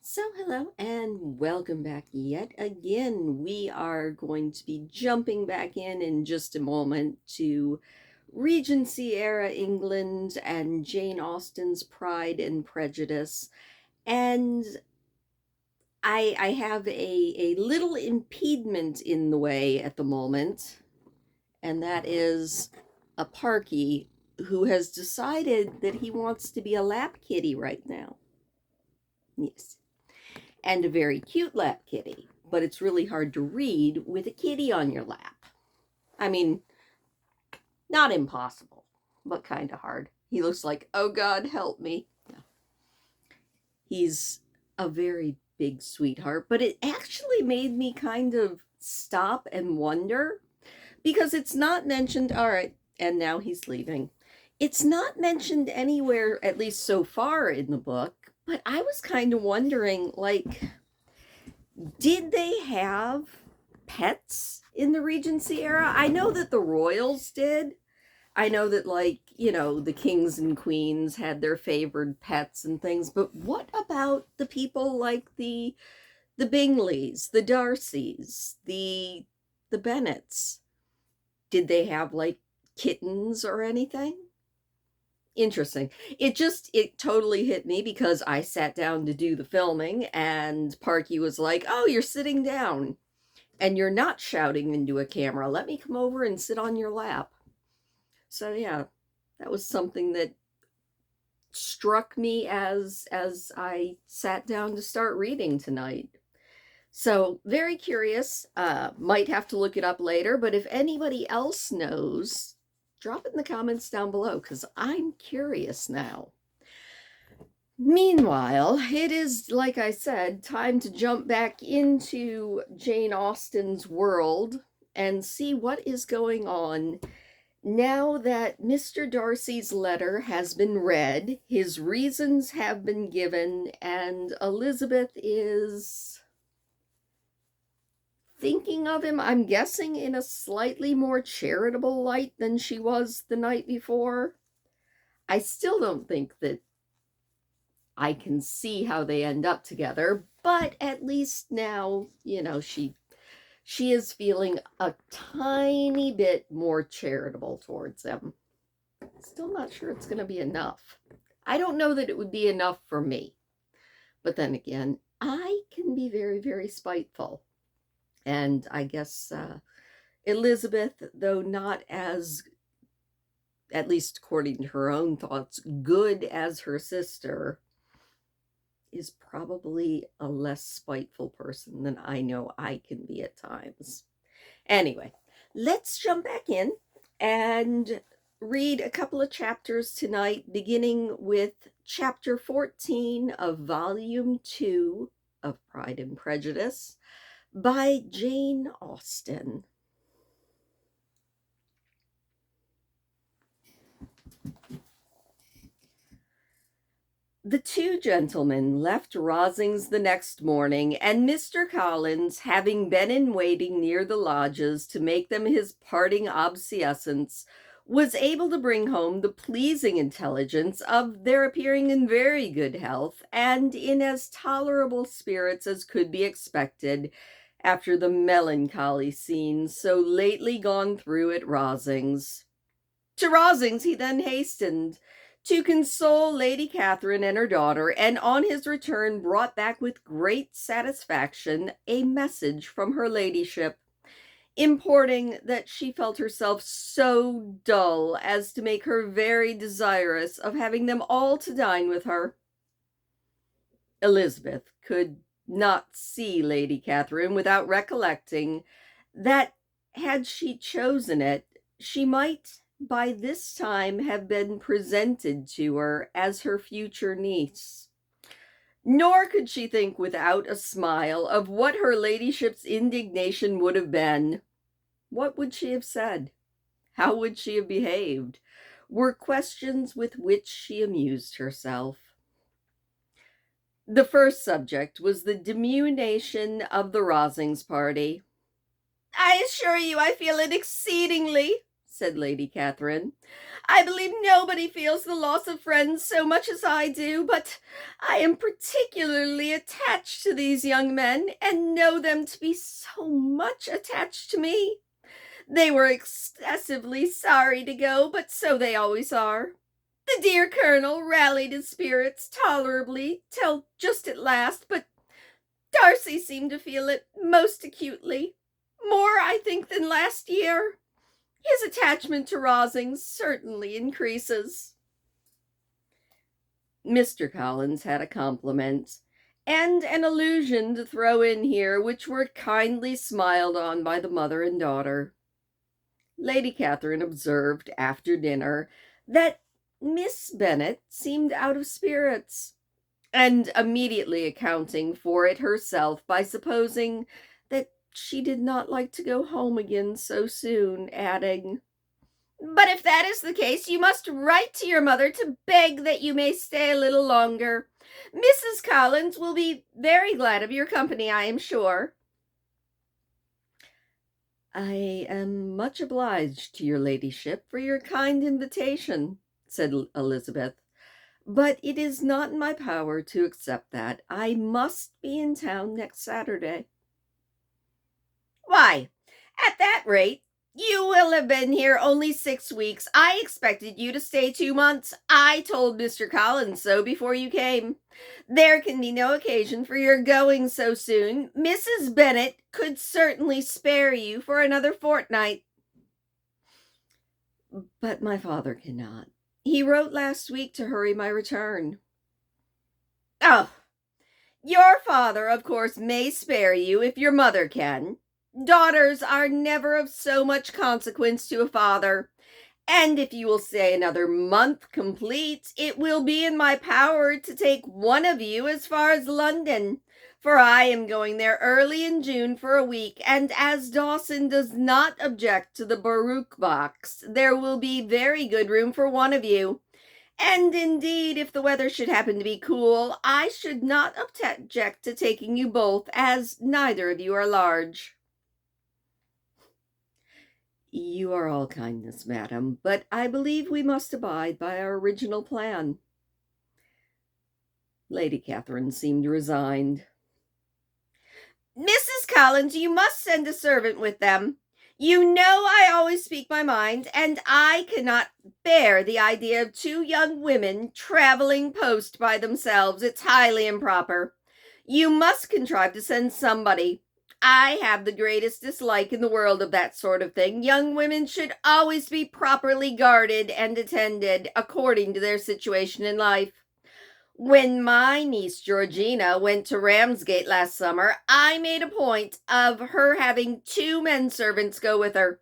So, hello and welcome back yet again. We are going to be jumping back in just a moment to Regency era England and Jane Austen's Pride and Prejudice. And I have a little impediment in the way at the moment, and that is a Parky who has decided that he wants to be a lap kitty right now. Yes. And a very cute lap kitty, but it's really hard to read with a kitty on your lap. I mean, not impossible, but kind of hard. He looks like, oh God, help me. Yeah. He's a very big sweetheart, but it actually made me kind of stop and wonder because it's not mentioned. All right, and now he's leaving. It's not mentioned anywhere, at least so far in the book, but I was kind of wondering, like, did they have pets in the Regency era? I know that the royals did. I know that, like, the kings and queens had their favored pets and things, but what about the people like the Bingleys, the Darcys, the Bennets? Did they have like kittens or anything? Interesting. It totally hit me because I sat down to do the filming and Parky was like, "Oh, you're sitting down and you're not shouting into a camera. Let me come over and sit on your lap." So yeah, that was something that struck me as I sat down to start reading tonight. So very curious. Might have to look it up later, but if anybody else knows, drop it in the comments down below because I'm curious now. Meanwhile, it is, like I said, time to jump back into Jane Austen's world and see what is going on now that Mr. Darcy's letter has been read, his reasons have been given, and Elizabeth is thinking of him, I'm guessing, in a slightly more charitable light than she was the night before. I still don't think that I can see how they end up together, but at least now, she is feeling a tiny bit more charitable towards him. Still not sure it's going to be enough. I don't know that it would be enough for me. But then again, I can be very, very spiteful. And I guess Elizabeth, though not as, at least according to her own thoughts, good as her sister, is probably a less spiteful person than I know I can be at times. Anyway, let's jump back in and read a couple of chapters tonight, beginning with chapter 14 of volume 2 of Pride and Prejudice by Jane Austen. The two gentlemen left Rosings the next morning, and Mr. Collins, having been in waiting near the lodges to make them his parting obeisance, was able to bring home the pleasing intelligence of their appearing in very good health and in as tolerable spirits as could be expected after the melancholy scene so lately gone through at Rosings. To Rosings he then hastened to console Lady Catherine and her daughter, and on his return brought back with great satisfaction a message from her ladyship, importing that she felt herself so dull as to make her very desirous of having them all to dine with her. Elizabeth could not see Lady Catherine without recollecting that, had she chosen it, she might by this time have been presented to her as her future niece. Nor could she think without a smile of what her ladyship's indignation would have been. What would she have said? How would she have behaved? Were questions with which she amused herself. The first subject was the diminution of the Rosings party. "I assure you I feel it exceedingly," said Lady Catherine. "I believe nobody feels the loss of friends so much as I do, but I am particularly attached to these young men, and know them to be so much attached to me. They were excessively sorry to go, but so they always are. The dear Colonel rallied his spirits tolerably till just at last, but Darcy seemed to feel it most acutely, more, I think, than last year. His attachment to Rosings certainly increases." Mr. Collins had a compliment and an allusion to throw in here, which were kindly smiled on by the mother and daughter. Lady Catherine observed after dinner that Miss Bennet seemed out of spirits, and immediately accounting for it herself by supposing that she did not like to go home again so soon, adding, "But if that is the case, you must write to your mother to beg that you may stay a little longer. Mrs. Collins will be very glad of your company, I am sure." "I am much obliged to your ladyship for your kind invitation," said Elizabeth, "but it is not in my power to accept that. I must be in town next Saturday." "Why, at that rate, you will have been here only 6 weeks. I expected you to stay 2 months. I told Mr. Collins so before you came. There can be no occasion for your going so soon. Mrs. Bennet could certainly spare you for another fortnight." "But my father cannot. He wrote last week to hurry my return." "Oh, your father, of course, may spare you if your mother can. Daughters are never of so much consequence to a father. And if you will stay another month complete, it will be in my power to take one of you as far as London, for I am going there early in June for a week, and as Dawson does not object to the barouche box, there will be very good room for one of you. And indeed, if the weather should happen to be cool, I should not object to taking you both, as neither of you are large." "You are all kindness, madam, but I believe we must abide by our original plan." Lady Catherine seemed resigned. "Mrs. Collins, you must send a servant with them. You know I always speak my mind, and I cannot bear the idea of 2 young women traveling post by themselves. It's highly improper. You must contrive to send somebody. I have the greatest dislike in the world of that sort of thing. Young women should always be properly guarded and attended according to their situation in life. When my niece Georgina went to Ramsgate last summer, I made a point of her having 2 men servants go with her.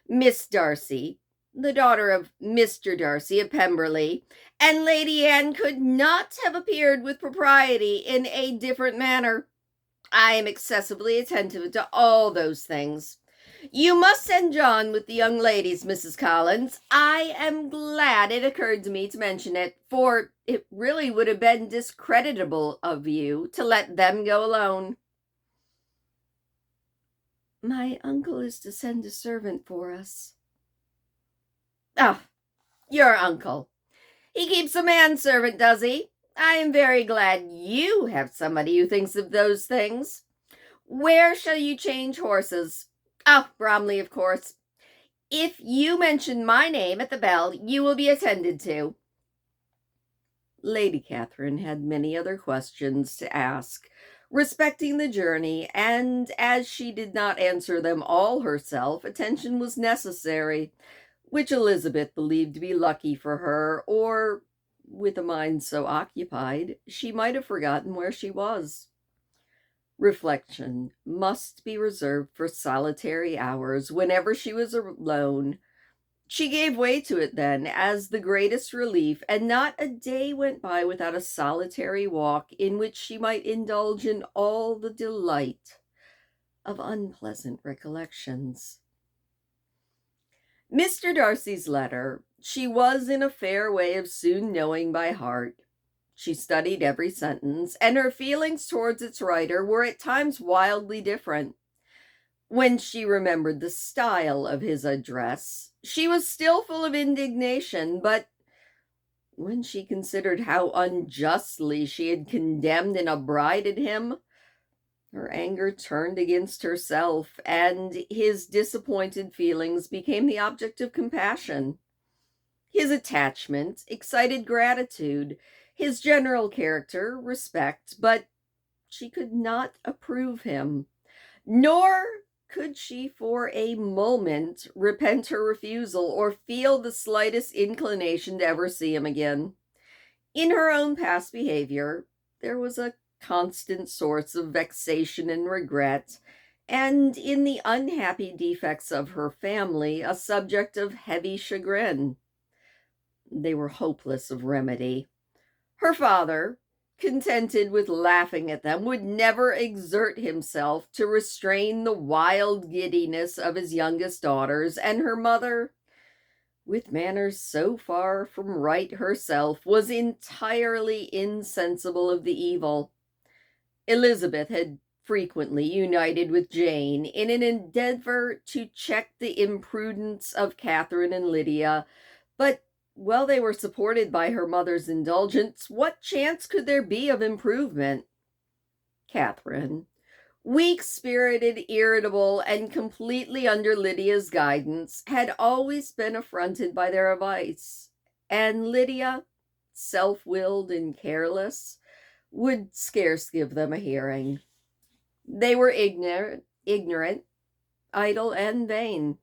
Miss Darcy, the daughter of Mr. Darcy of Pemberley, and Lady Anne could not have appeared with propriety in a different manner. I am excessively attentive to all those things. You must send John with the young ladies, Mrs. Collins. I am glad it occurred to me to mention it, for it really would have been discreditable of you to let them go alone." "My uncle is to send a servant for us." "Oh, your uncle. He keeps a manservant, does he? I am very glad you have somebody who thinks of those things. Where shall you change horses? Oh, Bromley, of course. If you mention my name at the bell, you will be attended to." Lady Catherine had many other questions to ask respecting the journey, and as she did not answer them all herself, attention was necessary, which Elizabeth believed to be lucky for her, or, with a mind so occupied, she might have forgotten where she was. Reflection must be reserved for solitary hours whenever she was alone. She gave way to it then as the greatest relief, and not a day went by without a solitary walk in which she might indulge in all the delight of unpleasant recollections. Mr. Darcy's letter she was in a fair way of soon knowing by heart. She studied every sentence, and her feelings towards its writer were at times wildly different. When she remembered the style of his address, She was still full of indignation, but when she considered how unjustly she had condemned and upbraided him, her anger turned against herself, and his disappointed feelings became the object of compassion. His attachment excited gratitude, his general character respect, but she could not approve him, nor could she for a moment repent her refusal or feel the slightest inclination to ever see him again. In her own past behavior, there was a constant source of vexation and regret, and in the unhappy defects of her family, a subject of heavy chagrin. They were hopeless of remedy. Her father, contented with laughing at them, would never exert himself to restrain the wild giddiness of his youngest daughters, and her mother, with manners so far from right herself, was entirely insensible of the evil. Elizabeth had frequently united with Jane in an endeavor to check the imprudence of Catherine and Lydia, but while they were supported by her mother's indulgence, what chance could there be of improvement? Catherine, weak-spirited, irritable, and completely under Lydia's guidance, had always been affronted by their advice, and Lydia, self-willed and careless, would scarce give them a hearing. They were ignorant, idle, and vain.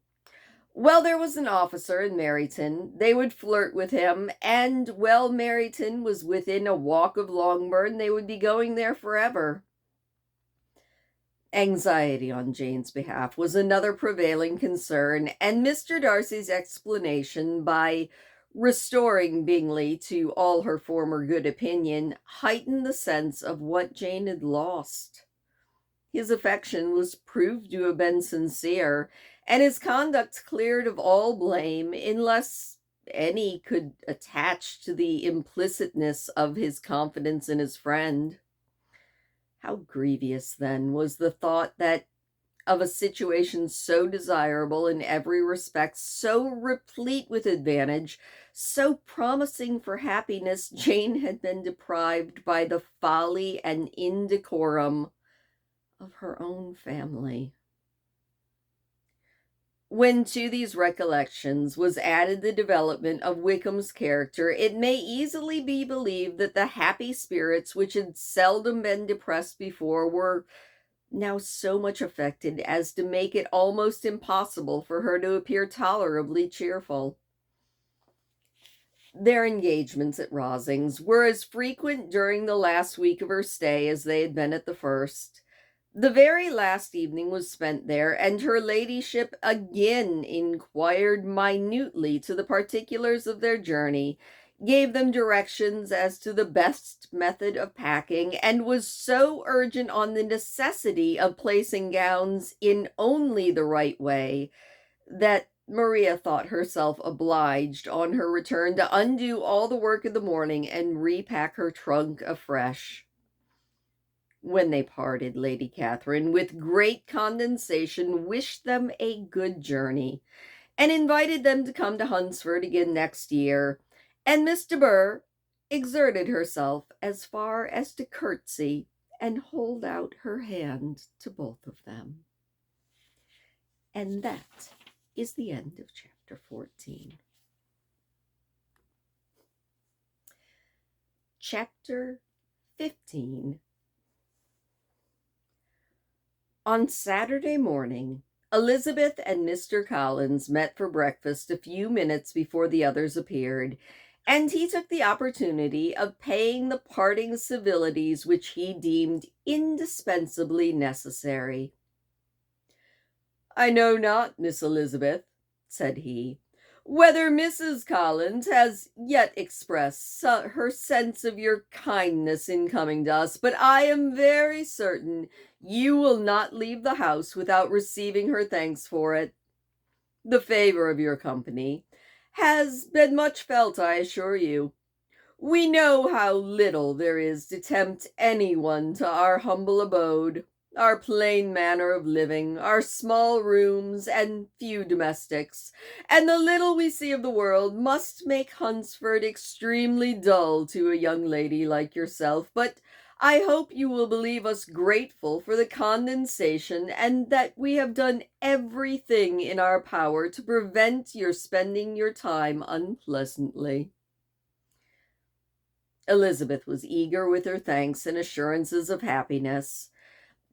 Well, there was an officer in Meryton. They would flirt with him, and while Meryton was within a walk of Longbourn, they would be going there forever. Anxiety on Jane's behalf was another prevailing concern, and Mr. Darcy's explanation, by restoring Bingley to all her former good opinion, heightened the sense of what Jane had lost. His affection was proved to have been sincere, and his conduct cleared of all blame, unless any could attach to the implicitness of his confidence in his friend. How grievous, then, was the thought that of a situation so desirable in every respect, so replete with advantage, so promising for happiness, Jane had been deprived by the folly and indecorum of her own family. When to these recollections was added the development of Wickham's character, it may easily be believed that the happy spirits which had seldom been depressed before were now so much affected as to make it almost impossible for her to appear tolerably cheerful. Their engagements at Rosings were as frequent during the last week of her stay as they had been at the first. The very last evening was spent there, and her ladyship again inquired minutely to the particulars of their journey, gave them directions as to the best method of packing, and was so urgent on the necessity of placing gowns in only the right way, that Maria thought herself obliged, on her return, to undo all the work of the morning and repack her trunk afresh. When they parted, Lady Catherine, with great condescension, wished them a good journey, and invited them to come to Hunsford again next year, and Miss de Bourgh exerted herself as far as to curtsy and hold out her hand to both of them. And that is the end of chapter 14. Chapter 15. On Saturday morning, Elizabeth and Mr. Collins met for breakfast a few minutes before the others appeared, and he took the opportunity of paying the parting civilities which he deemed indispensably necessary. "I know not, Miss Elizabeth," said he, "whether Mrs. Collins has yet expressed her sense of your kindness in coming to us, but I am very certain you will not leave the house without receiving her thanks for it. The favor of your company has been much felt, I assure you. We know how little there is to tempt anyone to our humble abode. our plain manner of living, our small rooms and few domestics, and the little we see of the world must make Hunsford extremely dull to a young lady like yourself, but I hope you will believe us grateful for the condensation, and that we have done everything in our power to prevent your spending your time unpleasantly." Elizabeth was eager with her thanks and assurances of happiness.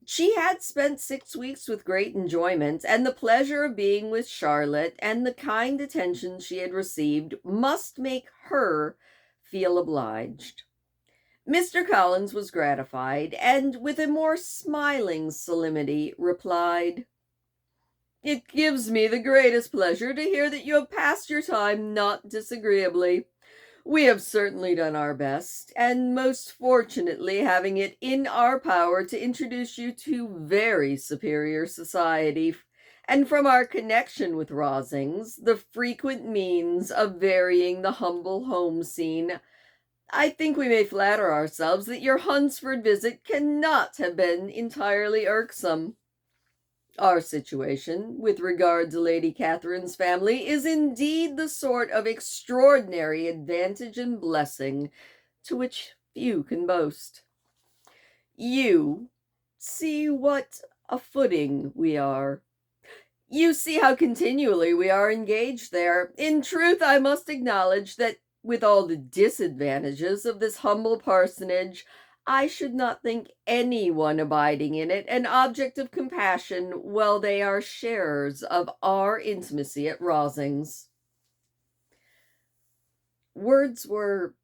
She had spent 6 weeks with great enjoyment, and the pleasure of being with Charlotte and the kind attention she had received must make her feel obliged. Mr. Collins was gratified, and with a more smiling solemnity replied, "It gives me the greatest pleasure to hear that you have passed your time not disagreeably. We have certainly done our best, and most fortunately having it in our power to introduce you to very superior society, and from our connection with Rosings, the frequent means of varying the humble home scene, I think we may flatter ourselves that your Hunsford visit cannot have been entirely irksome. Our situation, with regard to Lady Catherine's family, is indeed the sort of extraordinary advantage and blessing to which few can boast. You see what a footing we are. You see how continually we are engaged there. In truth, I must acknowledge that with all the disadvantages of this humble parsonage, I should not think any one abiding in it an object of compassion while they are sharers of our intimacy at Rosings." Words were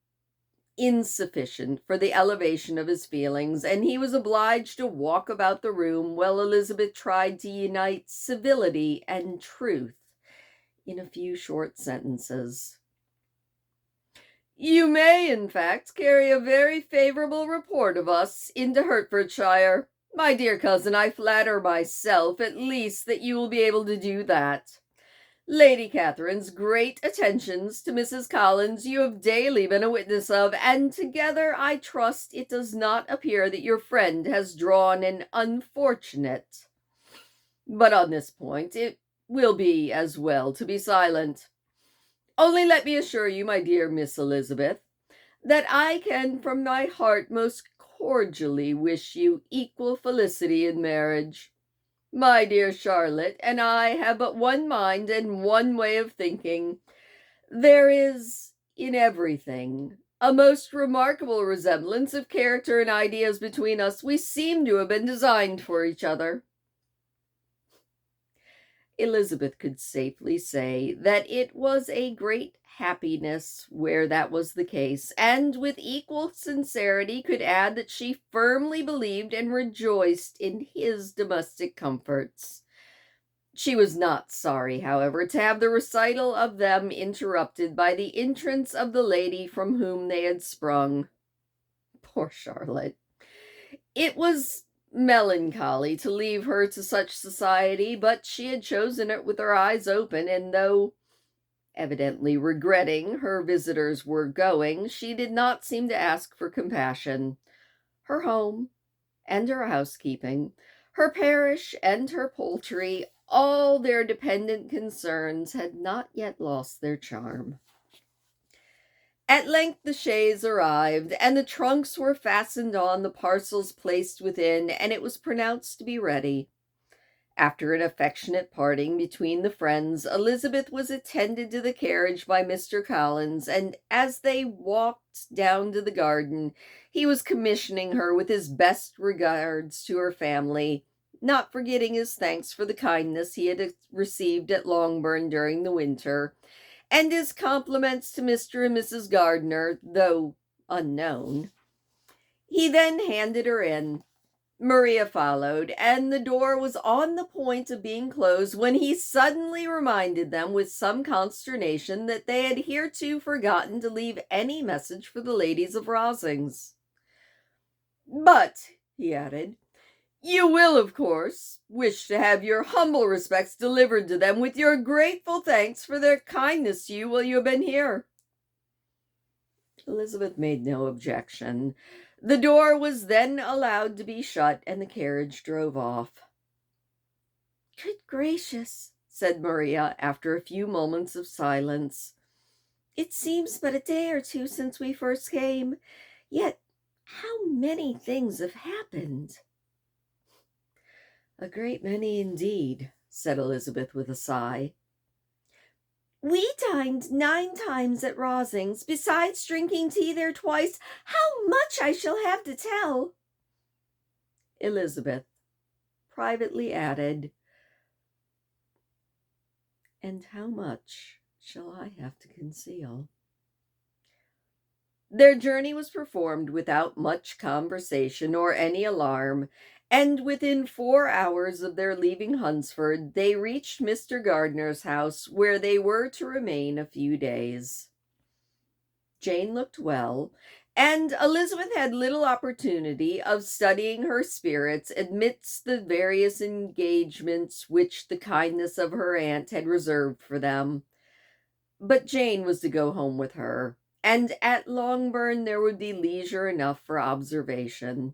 insufficient for the elevation of his feelings, and he was obliged to walk about the room while Elizabeth tried to unite civility and truth in a few short sentences. "You may, in fact, carry a very favorable report of us into Hertfordshire. My dear cousin, I flatter myself, at least, that you will be able to do that. Lady Catherine's great attentions to Mrs. Collins you have daily been a witness of, and together I trust it does not appear that your friend has drawn an unfortunate. But on this point it will be as well to be silent. Only let me assure you, my dear Miss Elizabeth, that I can from my heart most cordially wish you equal felicity in marriage. My dear Charlotte and I have but one mind and one way of thinking. There is, in everything, a most remarkable resemblance of character and ideas between us. We seem to have been designed for each other." Elizabeth could safely say that it was a great happiness where that was the case, and with equal sincerity could add that she firmly believed and rejoiced in his domestic comforts. She was not sorry, however, to have the recital of them interrupted by the entrance of the lady from whom they had sprung. Poor Charlotte! It was melancholy to leave her to such society, but she had chosen it with her eyes open, and though evidently regretting her visitors were going, she did not seem to ask for compassion. Her home and her housekeeping, her parish and her poultry, all their dependent concerns had not yet lost their charm. At length the chaise arrived, and the trunks were fastened on, the parcels placed within, and it was pronounced to be ready. After an affectionate parting between the friends, Elizabeth was attended to the carriage by Mr. Collins, and as they walked down to the garden, he was commissioning her with his best regards to her family, not forgetting his thanks for the kindness he had received at Longbourn during the winter, and his compliments to Mr. and Mrs. Gardiner, though unknown. He then handed her in. Maria followed, and the door was on the point of being closed when he suddenly reminded them with some consternation that they had hitherto forgotten to leave any message for the ladies of Rosings. "But," he added, "you will, of course, wish to have your humble respects delivered to them, with your grateful thanks for their kindness to you while you have been here." Elizabeth made no objection, The door was then allowed to be shut, and the carriage drove off. "Good gracious," said Maria, after a few moments of silence. "It seems but a day or two since we first came, yet how many things have happened!" "A great many indeed," said Elizabeth with a sigh. "We dined 9 times at Rosings, besides drinking tea there twice. How much I shall have to tell!" Elizabeth privately added, "And how much shall I have to conceal?" Their journey was performed without much conversation or any alarm, and within 4 hours of their leaving Hunsford, they reached Mr. Gardiner's house, where they were to remain a few days. Jane looked well, and Elizabeth had little opportunity of studying her spirits amidst the various engagements which the kindness of her aunt had reserved for them. But Jane was to go home with her, and at Longbourn there would be leisure enough for observation.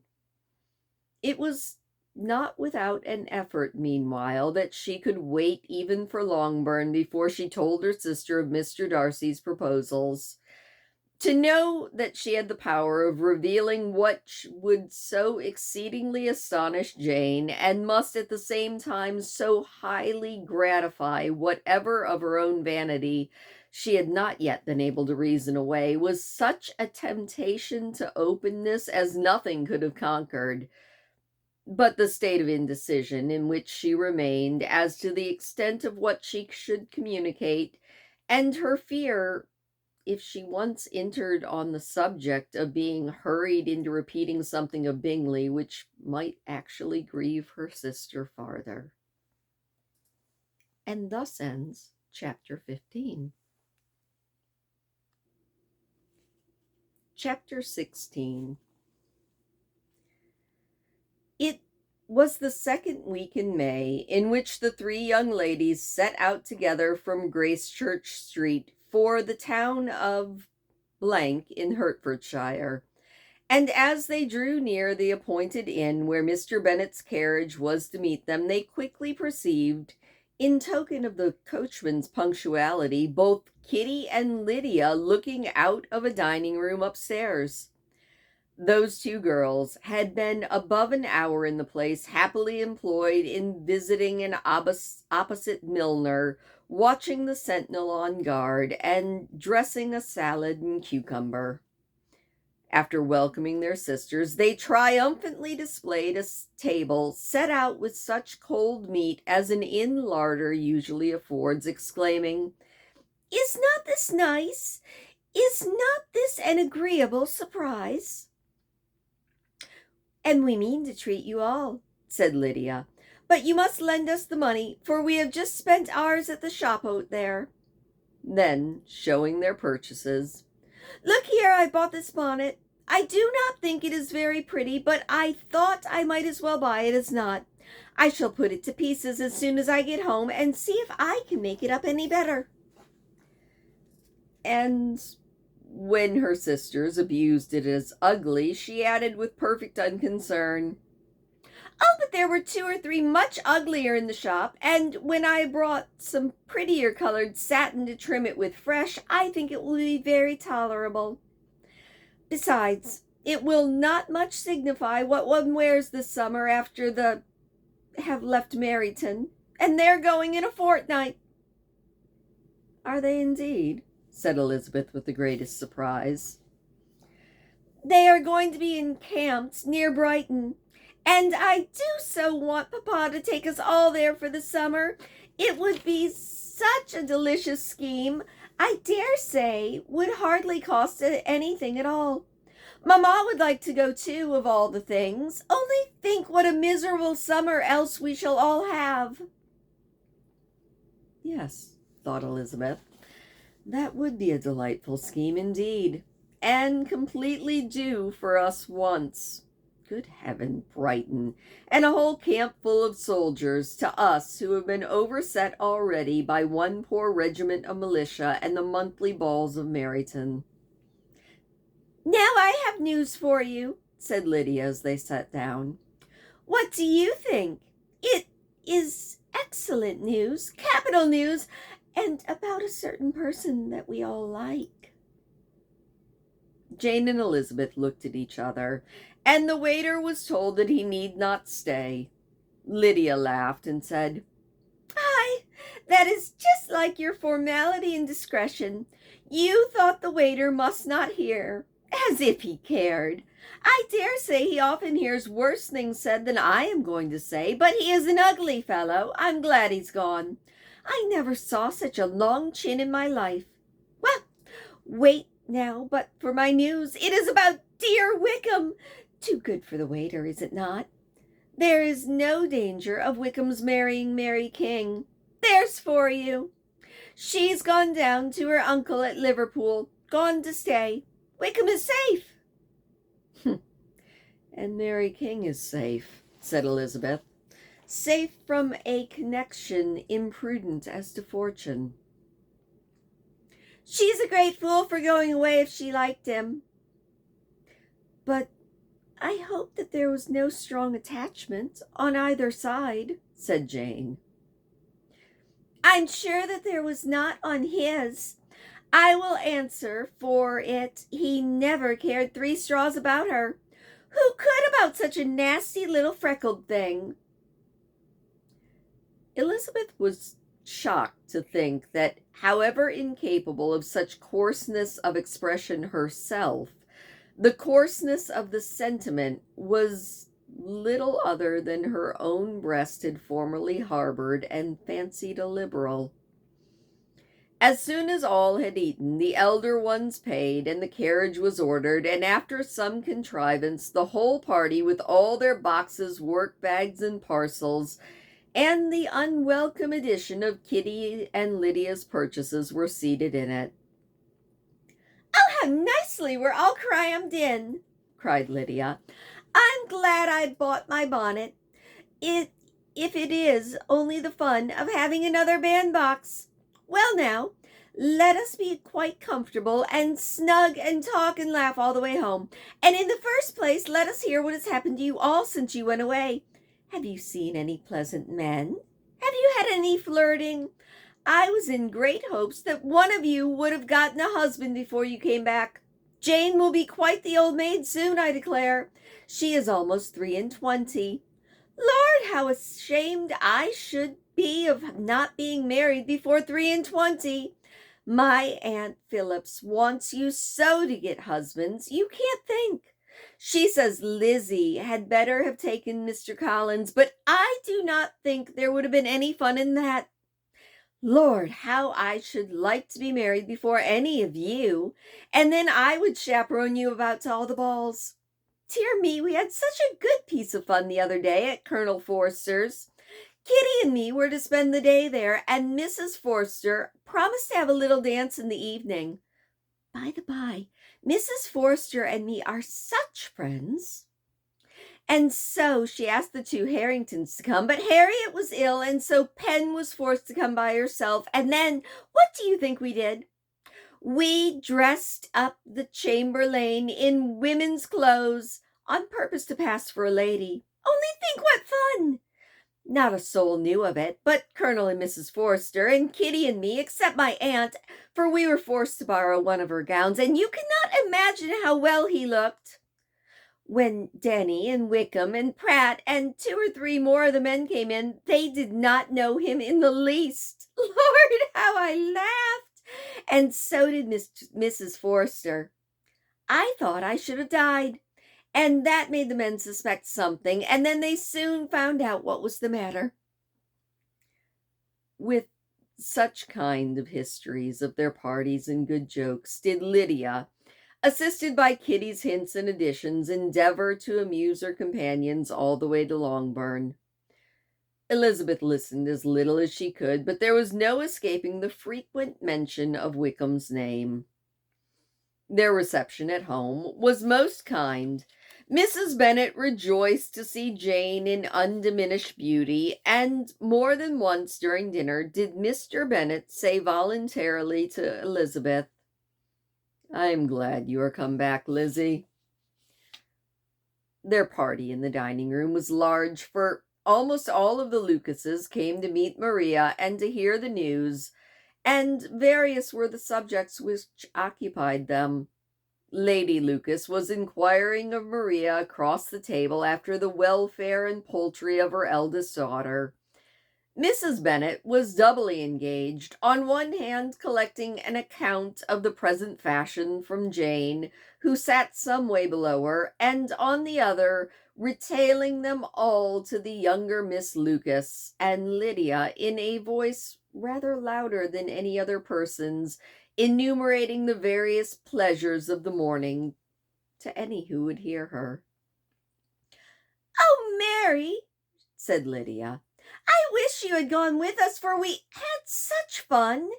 It was not without an effort, meanwhile, that she could wait even for Longbourn before she told her sister of Mr. Darcy's proposals. To know that she had the power of revealing what would so exceedingly astonish Jane, and must at the same time so highly gratify whatever of her own vanity she had not yet been able to reason away, was such a temptation to openness as nothing could have conquered. But the state of indecision in which she remained as to the extent of what she should communicate, and her fear, if she once entered on the subject, of being hurried into repeating something of Bingley which might actually grieve her sister farther. And thus ends chapter 15. Chapter 16. It was the second week in May, in which the 3 young ladies set out together from Gracechurch Street for the town of in Hertfordshire, and as they drew near the appointed inn where Mr. Bennet's carriage was to meet them, they quickly perceived, in token of the coachman's punctuality, both Kitty and Lydia looking out of a dining room upstairs. Those 2 girls had been above an hour in the place, happily employed in visiting an opposite milliner, watching the sentinel on guard, and dressing a salad and cucumber. After welcoming their sisters, they triumphantly displayed a table set out with such cold meat as an inn larder usually affords, exclaiming, "Is not this nice? Is not this an agreeable surprise?" "And we mean to treat you all," said Lydia. "But you must lend us the money, for we have just spent ours at the shop out there." Then, showing their purchases, "Look here, I bought this bonnet. I do not think it is very pretty, but I thought I might as well buy it as not. I shall put it to pieces as soon as I get home, and see if I can make it up any better." And when her sisters abused it as ugly, she added with perfect unconcern, "Oh, but there were 2 or 3 much uglier in the shop, and when I brought some prettier colored satin to trim it with fresh, I think it will be very tolerable. Besides, it will not much signify what one wears this summer after the have left Meryton, and they're going in a fortnight." "Are they indeed?" said Elizabeth with the greatest surprise. "They are going to be encamped near Brighton, and I do so want papa to take us all there for the summer. It would be such a delicious scheme. I dare say would hardly cost anything at all. Mamma would like to go too, of all the things. Only think what a miserable summer else we shall all have." Yes, thought Elizabeth, that would be a delightful scheme indeed, and completely due for us once. Good heaven, Brighton, and a whole camp full of soldiers, to us who have been overset already by one poor regiment of militia and the monthly balls of Meryton. "Now I have news for you," said Lydia as they sat down. "What do you think?" "It is excellent news, capital news, and about a certain person that we all like." Jane and Elizabeth looked at each other, and the waiter was told that he need not stay. Lydia laughed and said, "Hi, that is just like your formality and discretion. You thought the waiter must not hear. As if he cared. I dare say he often hears worse things said than I am going to say, but he is an ugly fellow. I'm glad he's gone. I never saw such a long chin in my life. Well, wait now but for my news. It is about dear Wickham. Too good for the waiter, is it not? There is no danger of Wickham's marrying Mary King. There's for you. She's gone down to her uncle at Liverpool, gone to stay. Wickham is safe." "And Mary King is safe," said Elizabeth. "Safe from a connection imprudent as to fortune." "She's a great fool for going away if she liked him." "But I hope that there was no strong attachment on either side," said Jane. "I'm sure that there was not on his. I will answer for it he never cared 3 straws about her. Who could about such a nasty little freckled thing?" Elizabeth was shocked to think that, however incapable of such coarseness of expression herself, the coarseness of the sentiment was little other than her own breast had formerly harbored and fancied a liberal. As soon as all had eaten, the elder ones paid, and the carriage was ordered, and after some contrivance, the whole party, with all their boxes, work-bags, and parcels, and the unwelcome addition of Kitty and Lydia's purchases, were seated in it. "Oh, how nicely we're all crammed in!" cried Lydia. "I'm glad I bought my bonnet, if it is only the fun of having another bandbox. Well now, let us be quite comfortable and snug and talk and laugh all the way home. And in the first place, let us hear what has happened to you all since you went away. Have you seen any pleasant men? Have you had any flirting? I was in great hopes that one of you would have gotten a husband before you came back. Jane will be quite the old maid soon, I declare. She is almost 23. Lord, how ashamed I should be of not being married before 23. My Aunt Phillips wants you so to get husbands, you can't think. She says Lizzie had better have taken Mr. Collins, but I do not think there would have been any fun in that. Lord, how I should like to be married before any of you, and then I would chaperone you about to all the balls. Dear me, we had such a good piece of fun the other day at Colonel Forster's. Kitty and me were to spend the day there, and Mrs. Forster promised to have a little dance in the evening. By the by, Mrs. Forster and me are such friends. And so she asked the 2 Harringtons to come, but Harriet was ill, and so Pen was forced to come by herself. And then, what do you think we did? We dressed up the Chamberlain in women's clothes on purpose to pass for a lady. Only think what fun! Not a soul knew of it, but Colonel and Mrs. Forster, and Kitty and me, except my aunt, for we were forced to borrow one of her gowns, and you cannot imagine how well he looked. When Denny and Wickham and Pratt and 2 or 3 more of the men came in, they did not know him in the least. Lord, how I laughed! And so did Mrs. Forster. I thought I should have died, and that made the men suspect something, and then they soon found out what was the matter. With such kind of histories of their parties and good jokes did Lydia, assisted by Kitty's hints and additions, endeavor to amuse her companions all the way to Longbourn. Elizabeth listened as little as she could, but there was no escaping the frequent mention of Wickham's name. Their reception at home was most kind. Mrs. Bennet rejoiced to see Jane in undiminished beauty, and more than once during dinner did Mr. Bennet say voluntarily to Elizabeth, "I am glad you are come back, Lizzie." Their party in the dining room was large, for almost all of the Lucases came to meet Maria and to hear the news, and various were the subjects which occupied them. Lady Lucas was inquiring of Maria across the table after the welfare and poultry of her eldest daughter. Mrs. Bennet was doubly engaged, on one hand collecting an account of the present fashion from Jane, who sat some way below her, and on the other retailing them all to the younger Miss Lucas, and Lydia, in a voice rather louder than any other person's, enumerating the various pleasures of the morning to any who would hear her. "Oh, Mary," said Lydia, "I wish you had gone with us, for we had such fun.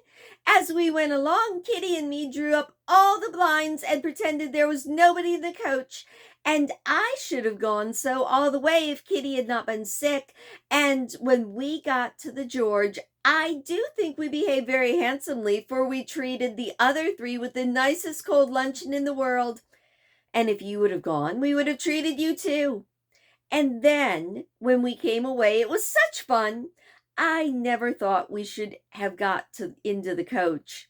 As we went along, Kitty and me drew up all the blinds and pretended there was nobody in the coach, and I should have gone so all the way if Kitty had not been sick. And when we got to the George, I do think we behaved very handsomely, for we treated the other three with the nicest cold luncheon in the world. And if you would have gone, we would have treated you too. And then, when we came away, it was such fun. I never thought we should have got into the coach.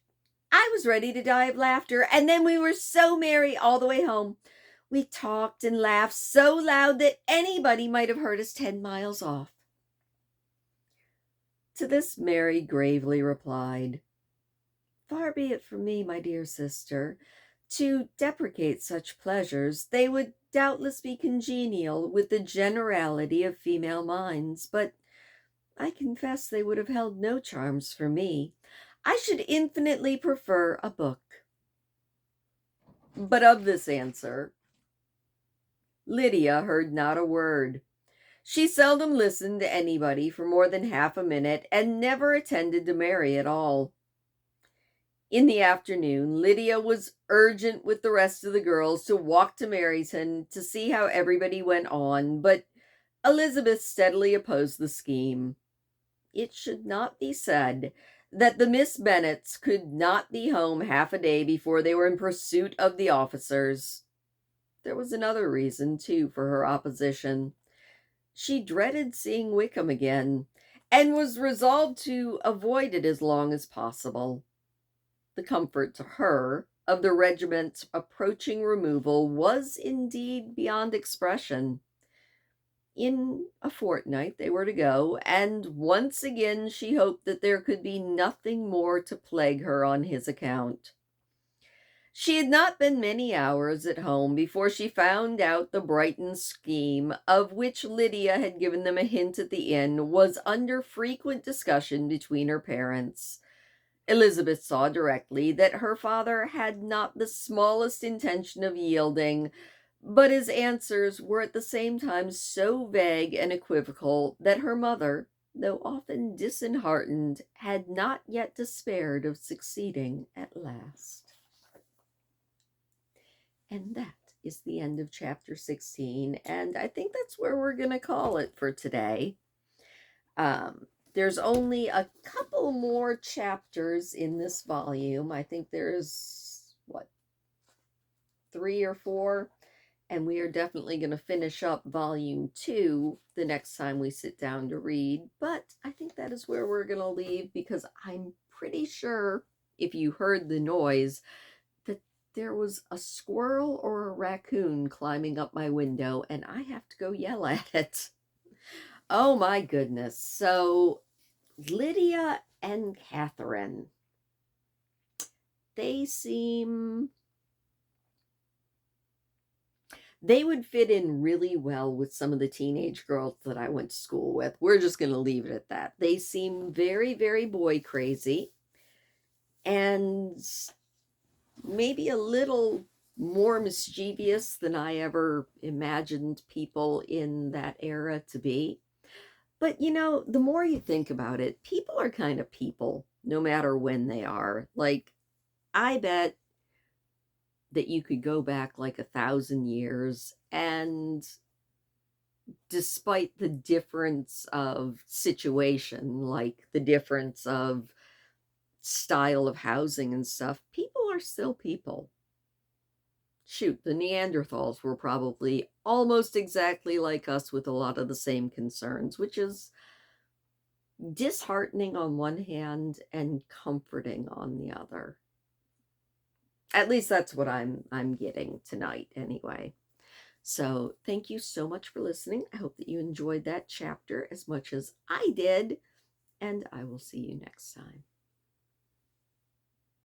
I was ready to die of laughter, and then we were so merry all the way home. We talked and laughed so loud that anybody might have heard us 10 miles off." To this Mary gravely replied, "Far be it from me, my dear sister, to deprecate such pleasures. They would doubtless be congenial with the generality of female minds, but I confess they would have held no charms for me. I should infinitely prefer a book." But of this answer, Lydia heard not a word. She seldom listened to anybody for more than half a minute, and never attended to Mary at all. In the afternoon, Lydia was urgent with the rest of the girls to walk to Meryton to see how everybody went on, but Elizabeth steadily opposed the scheme. It should not be said that the Miss Bennets could not be home half a day before they were in pursuit of the officers. There was another reason, too, for her opposition. She dreaded seeing Wickham again, and was resolved to avoid it as long as possible. The comfort to her of the regiment's approaching removal was indeed beyond expression. In a fortnight they were to go, and once again she hoped that there could be nothing more to plague her on his account. She had not been many hours at home before she found out the Brighton scheme, of which Lydia had given them a hint at the inn, was under frequent discussion between her parents. Elizabeth saw directly that her father had not the smallest intention of yielding, but his answers were at the same time so vague and equivocal that her mother, though often disheartened, had not yet despaired of succeeding at last. And that is the end of chapter 16, and I think that's where we're going to call it for today. There's only a couple more chapters in this volume. I think there's, 3 or 4? And we are definitely going to finish up volume 2 the next time we sit down to read. But I think that is where we're going to leave, because I'm pretty sure, if you heard the noise, that there was a squirrel or a raccoon climbing up my window, and I have to go yell at it. Oh my goodness. So Lydia and Catherine, they would fit in really well with some of the teenage girls that I went to school with. We're just going to leave it at that. They seem very, very boy crazy, and maybe a little more mischievous than I ever imagined people in that era to be. But, the more you think about it, people are kind of people, no matter when they are. Like, I bet that you could go back like 1,000 years, and despite the difference of situation, like the difference of style of housing and stuff, people are still people. shoot, the Neanderthals were probably almost exactly like us with a lot of the same concerns, which is disheartening on one hand and comforting on the other. At least that's what I'm getting tonight anyway. So, thank you so much for listening. I hope that you enjoyed that chapter as much as I did, and I will see you next time.